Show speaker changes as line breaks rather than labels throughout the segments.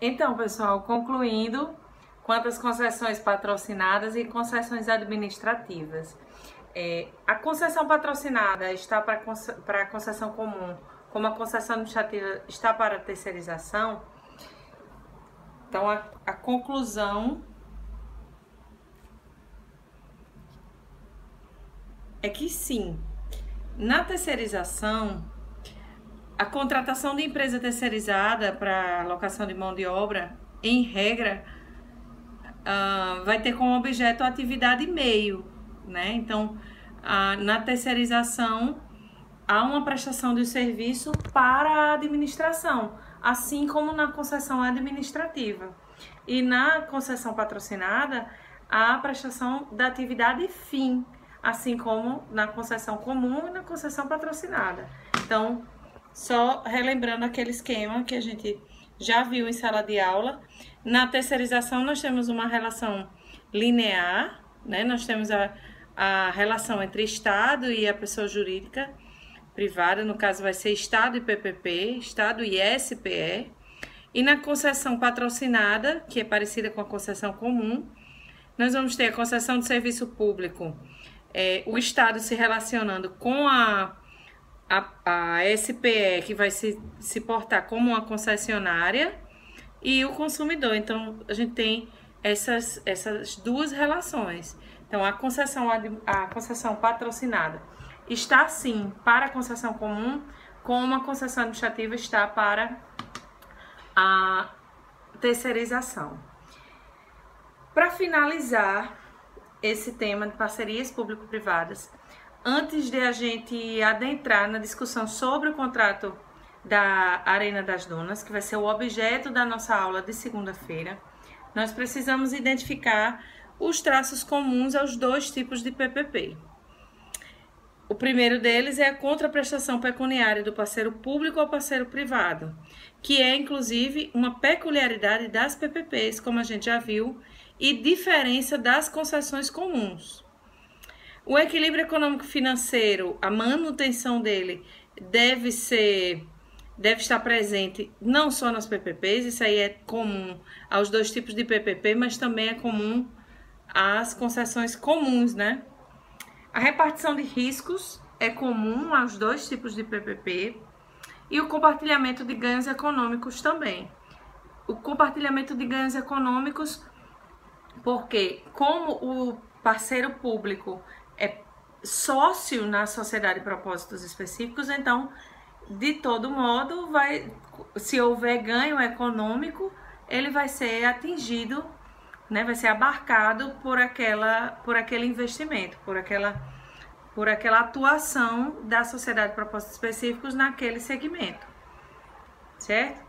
Então, pessoal, concluindo, quanto às concessões patrocinadas e concessões administrativas. A concessão patrocinada está para a concessão comum, como a concessão administrativa está para a terceirização. Então, a conclusão é que sim, na terceirização, a contratação de empresa terceirizada para alocação de mão de obra, em regra, vai ter como objeto a atividade meio, né? Então, na terceirização, há uma prestação de serviço para a administração, assim como na concessão administrativa. E na concessão patrocinada, há a prestação da atividade fim, assim como na concessão comum e na concessão patrocinada. Então, só relembrando aquele esquema que a gente já viu em sala de aula. Na terceirização, nós temos uma relação linear, né? Nós temos a relação entre Estado e a pessoa jurídica privada, no caso vai ser Estado e PPP, Estado e SPE. E na concessão patrocinada, que é parecida com a concessão comum, nós vamos ter a concessão de serviço público, o Estado se relacionando com a SPE, que vai se portar como uma concessionária, e o consumidor. Então, a gente tem essas duas relações. Então, a concessão patrocinada está, sim, para a concessão comum, como a concessão administrativa está para a terceirização. Para finalizar esse tema de parcerias público-privadas, antes de a gente adentrar na discussão sobre o contrato da Arena das Dunas, que vai ser o objeto da nossa aula de segunda-feira, nós precisamos identificar os traços comuns aos dois tipos de PPP. O primeiro deles é a contraprestação pecuniária do parceiro público ao parceiro privado, que é, inclusive, uma peculiaridade das PPPs, como a gente já viu, e diferença das concessões comuns. O equilíbrio econômico-financeiro, a manutenção dele, deve estar presente não só nas PPPs, isso aí é comum aos dois tipos de PPP, mas também é comum às concessões comuns, né? A repartição de riscos é comum aos dois tipos de PPP e o compartilhamento de ganhos econômicos também. O compartilhamento de ganhos econômicos, porque como o parceiro público é sócio na sociedade de propósitos específicos, então, de todo modo, se houver ganho econômico, ele vai ser atingido, né, vai ser abarcado por aquele investimento, por aquela atuação da sociedade de propósitos específicos naquele segmento, certo?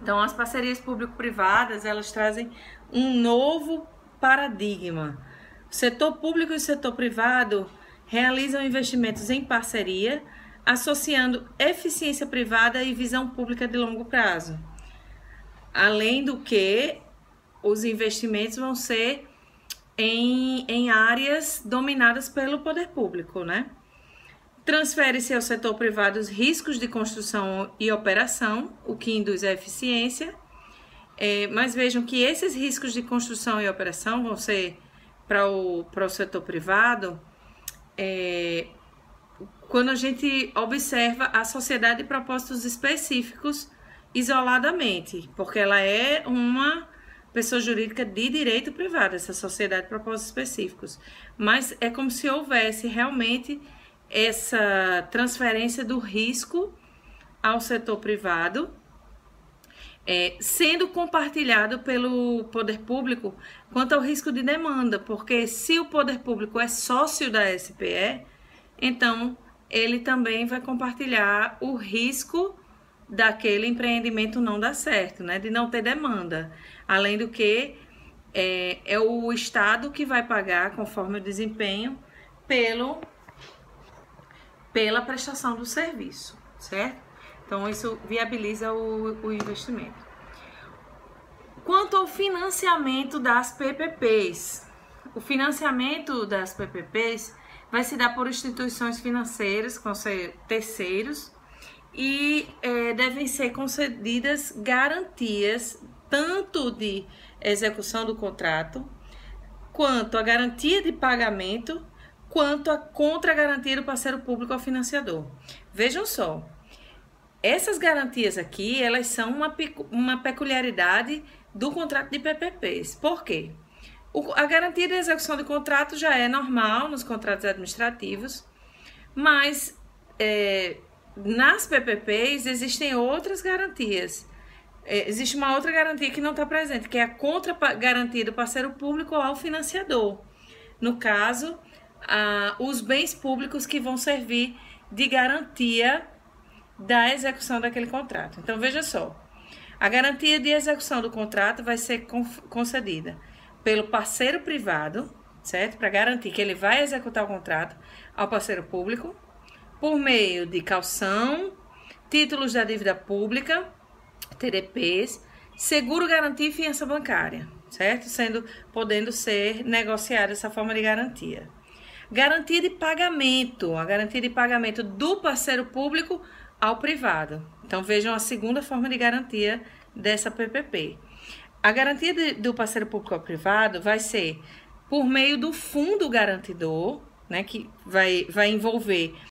Então, as parcerias público-privadas, elas trazem um novo paradigma. O setor público e o setor privado realizam investimentos em parceria, associando eficiência privada e visão pública de longo prazo. Além do que, os investimentos vão ser em áreas dominadas pelo poder público, né? Transfere-se ao setor privado os riscos de construção e operação, o que induz a eficiência. Mas vejam que esses riscos de construção e operação vão ser para o setor privado, quando a gente observa a sociedade de propósitos específicos isoladamente, porque ela é uma pessoa jurídica de direito privado, essa sociedade de propósitos específicos. Mas é como se houvesse realmente essa transferência do risco ao setor privado, sendo compartilhado pelo poder público quanto ao risco de demanda, porque se o poder público é sócio da SPE, então ele também vai compartilhar o risco daquele empreendimento não dar certo, né, de não ter demanda. Além do que é o Estado que vai pagar, conforme o desempenho, pela prestação do serviço, certo? Então, isso viabiliza o investimento. Quanto ao financiamento das PPPs, o financiamento das PPPs vai se dar por instituições financeiras, que vão ser terceiros, e devem ser concedidas garantias tanto de execução do contrato, quanto a garantia de pagamento, quanto a contragarantia do parceiro público ao financiador. Vejam só, essas garantias aqui, elas são uma peculiaridade do contrato de PPPs. Por quê? A garantia de execução de contrato já é normal nos contratos administrativos, mas nas PPPs existem outras garantias. Existe uma outra garantia que não está presente, que é a contragarantia do parceiro público ao financiador. No caso, os bens públicos que vão servir de garantia da execução daquele contrato. Então, veja só, a garantia de execução do contrato vai ser concedida pelo parceiro privado, certo? Para garantir que ele vai executar o contrato ao parceiro público, por meio de caução, títulos da dívida pública, TDPs, seguro garantia e fiança bancária, certo? Podendo ser negociada essa forma de garantia. Garantia de pagamento, a garantia de pagamento do parceiro público ao privado. Então, vejam a segunda forma de garantia dessa PPP. A garantia do parceiro público ao privado vai ser por meio do fundo garantidor, né, que vai envolver